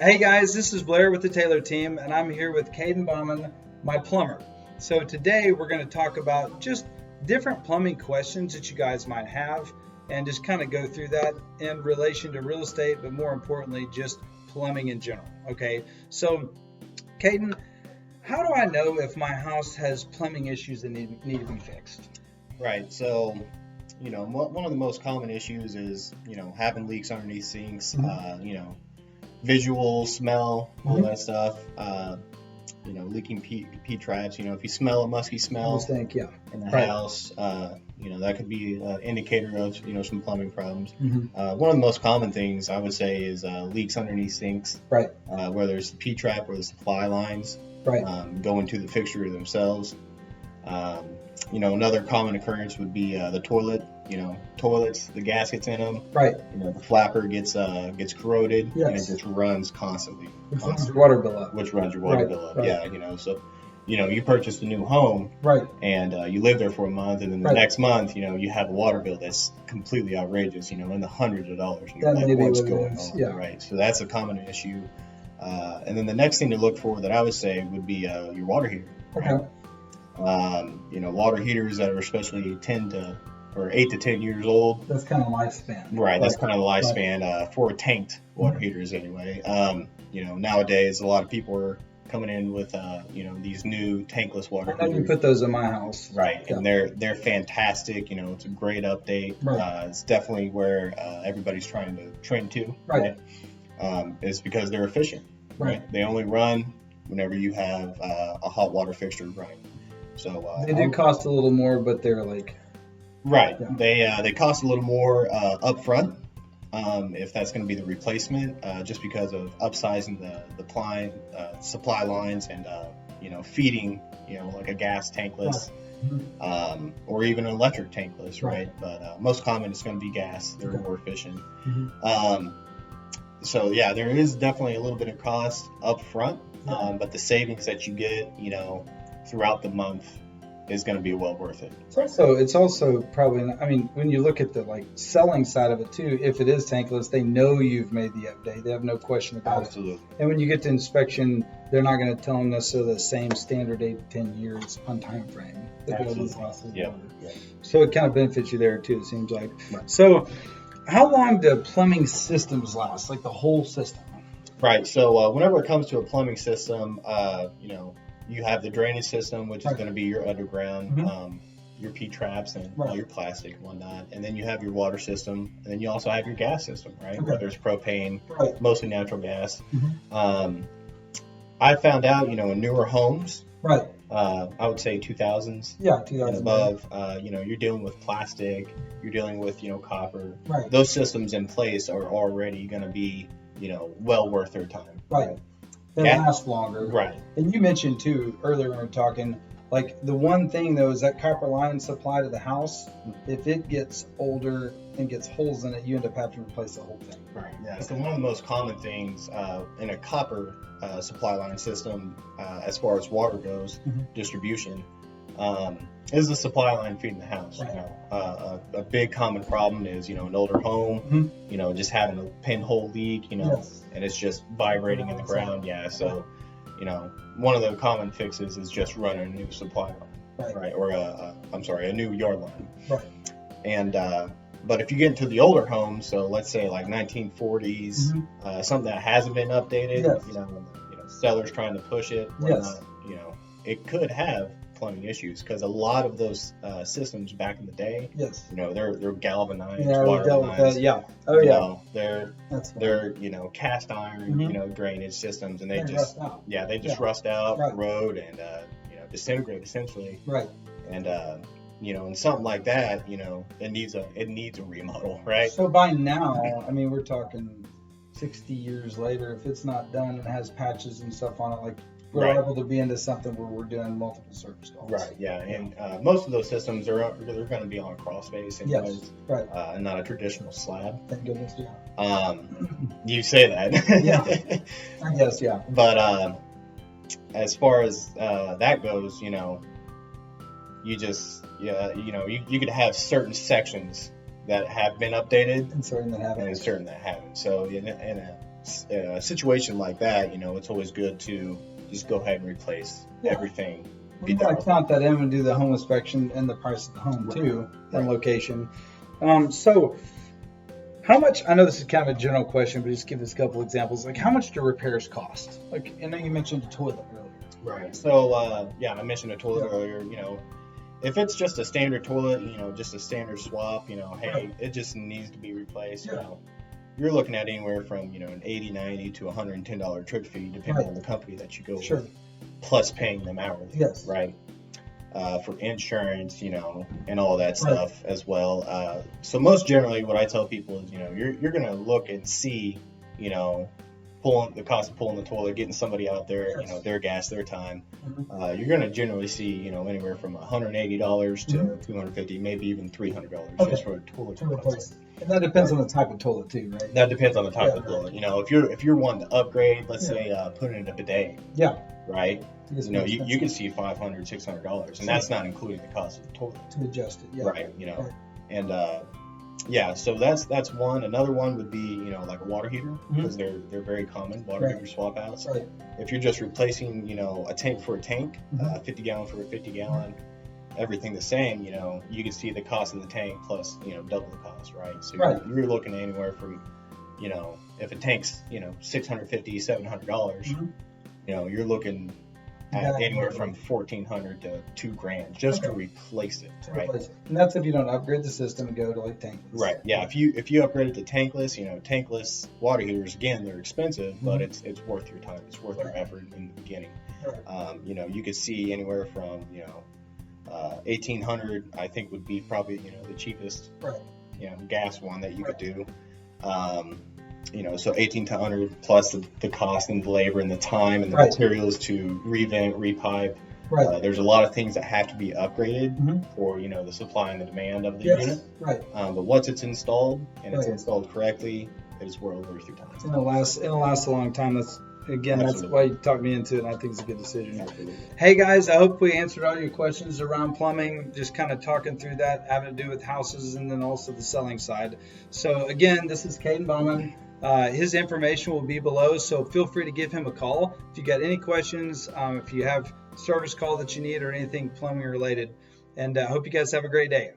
Hey guys, this is Blair with the Taylor team, and I'm here with Kaedon Baumann, my plumber. So today we're going to talk about just different plumbing questions that you guys might have, and just kind of go through that in relation to real estate, but more importantly, just plumbing in general. Okay, so Kaedon, how do I know if my house has plumbing issues that need to be fixed? Right. So, one of the most common issues is, having leaks underneath sinks, visual, smell, all that stuff. Leaking P traps. If you smell a musky smell in the house, that could be an indicator of, some plumbing problems. One of the most common things I would say is leaks underneath sinks. Right. Where there's the P trap or the supply lines. Right. Go into the fixture themselves. Another common occurrence would be the toilet. Toilets, the gaskets in them. Right. The flapper gets corroded, Yes. and it just runs constantly. Which runs your water bill up. Which runs your water Right, bill up. right. Yeah. So, you purchased a new home. Right. And you live there for a month, and then the Right. next month, you have a water bill that's completely outrageous. In the hundreds of dollars. And That you're may like, be what's what it going is, on? yeah. Right. So that's a common issue. And then the next thing to look for that I would say would be your water heater. Okay. Water heaters that are especially 8 to 10 years old. That's kind of lifespan. Right, that's kind of the lifespan for tanked water heaters anyway. Nowadays a lot of people are coming in with these new tankless water I know you heaters. put those in my house. Right, Yeah. and they're fantastic. It's a great update. Right. It's definitely where everybody's trying to trend to. Right. It's because they're efficient. Right. They only run whenever you have a hot water fixture running. So They do cost a little more, but they're like right. Yeah. They cost a little more up front if that's going to be the replacement, just because of upsizing the supply lines and feeding like a gas tankless or even an electric tankless, right? But most common is going to be gas. They're more efficient. So yeah, there is definitely a little bit of cost up front, but the savings that you get throughout the month is going to be well worth it. It's also probably not, when you look at the selling side of it too, if it is tankless, they know you've made the update. They have no question about Absolutely. it. And when you get to inspection, they're not going to tell them necessarily the same standard 8 to 10 years on time frame. Yeah. So it kind of benefits you there too, it seems like. Right. So how long do plumbing systems last, like the whole system? Right. So whenever it comes to a plumbing system, you have the drainage system, which is going to be your underground, your P traps and all your plastic and whatnot. And then you have your water system. And then you also have your gas system, right? Okay. Where there's propane, Right. mostly natural gas. I found out, in newer homes, Right. I would say 2000s Yeah, and 2000. above, you're dealing with plastic, you're dealing with, copper. Right. Those systems in place are already going to be, well worth their time. Right. They Yeah. last longer. Right. And you mentioned too earlier when we were talking, the one thing though is that copper line supply to the house. If it gets older and gets holes in it, you end up having to replace the whole thing. Right. Yeah. So one of the most common things in a copper supply line system, as far as water goes, distribution, is the supply line feeding the house. Right. A big common problem is an older home, just having a pinhole leak, Yes. and it's just vibrating in the ground. Yeah. So, one of the common fixes is just running a new supply line, right? Or a new yard line. Right. And but if you get into the older homes, so let's say like 1940s, something that hasn't been updated, Yes. sellers trying to push it, Yes. it could have plumbing issues because a lot of those systems back in the day, Yes. they're galvanized, Yeah, we water dealt with lines. that. Yeah. Oh yeah. They're That's cast iron, drainage systems, and they rust out. they just Yeah. rust out, Right. corrode, and disintegrate essentially. Right. And and something like that, it needs a remodel, right? So by now, we're talking 60 years later. If it's not done and has patches and stuff on it, we're Right. able to be into something where we're doing multiple service calls. Right. Yeah. And most of those systems they're going to be on a crawl space, anyways, Yes. Right. and not a traditional slab. Thank goodness. Yeah. You say that. Yeah. I guess. Yeah. But as far as that goes, you just you could have certain sections that have been updated And certain that haven't. and certain that haven't. So in a situation like that, it's always good to just go ahead and replace everything. We got to count that in and do the home inspection and the price of the home too, and location. So how much, I know this is kind of a general question, but just give us a couple examples. Like, how much do repairs cost? Like, I know you mentioned the toilet earlier. Right. So, I mentioned a toilet earlier. If it's just a standard toilet, just a standard swap, hey, it just needs to be replaced. You're looking at anywhere from, an $80, $90 to $110 trip fee, depending on the company that you go with, plus paying them hourly. Yes. Right. For insurance, and all that stuff as well. So most generally, what I tell people is, you're going to look and see, pulling the cost of pulling the toilet, getting somebody out there, their gas, their time. You're going to generally see, anywhere from $180 to $250, maybe even $300 just for a toilet to replace. And that depends on the type of toilet too, right? That depends on the type of toilet. If you're wanting to upgrade, let's say put in a bidet. Right. You can see $500, $600, and that's not including the cost of the toilet to adjust it. Right. And so that's one. Another one would be like a water heater, because they're very common, water heater swap outs. If you're just replacing a tank for a tank, 50 gallon for a 50 gallon, everything the same, you can see the cost of the tank plus double the cost, right? So you're looking at anywhere from if a tank's $650, $700, you're looking at anywhere from $1,400 to $2,000 just to replace it, right? And that's if you don't upgrade the system and go to like Tankless. Right. Yeah. If you upgrade it to Tankless, Tankless water heaters, again, they're expensive, but it's worth your time. It's worth your effort in the beginning. You could see anywhere from $1,800, I think, would be probably the cheapest gas one that you could do. So $1,800 plus the cost and the labor and the time and the materials to revent, repipe. There's a lot of things that have to be upgraded for the supply and the demand of the unit. But once it's installed and it's installed correctly, it's well worth your time. It'll last a long time. That's why you talked me into it, and I think it's a good decision. Absolutely. Hey guys, I hope we answered all your questions around plumbing, just kind of talking through that, having to do with houses and then also the selling side. So again, this is Kaedon Baumann. His information will be below, so feel free to give him a call if you got any questions, if you have service call that you need or anything plumbing related. And I hope you guys have a great day.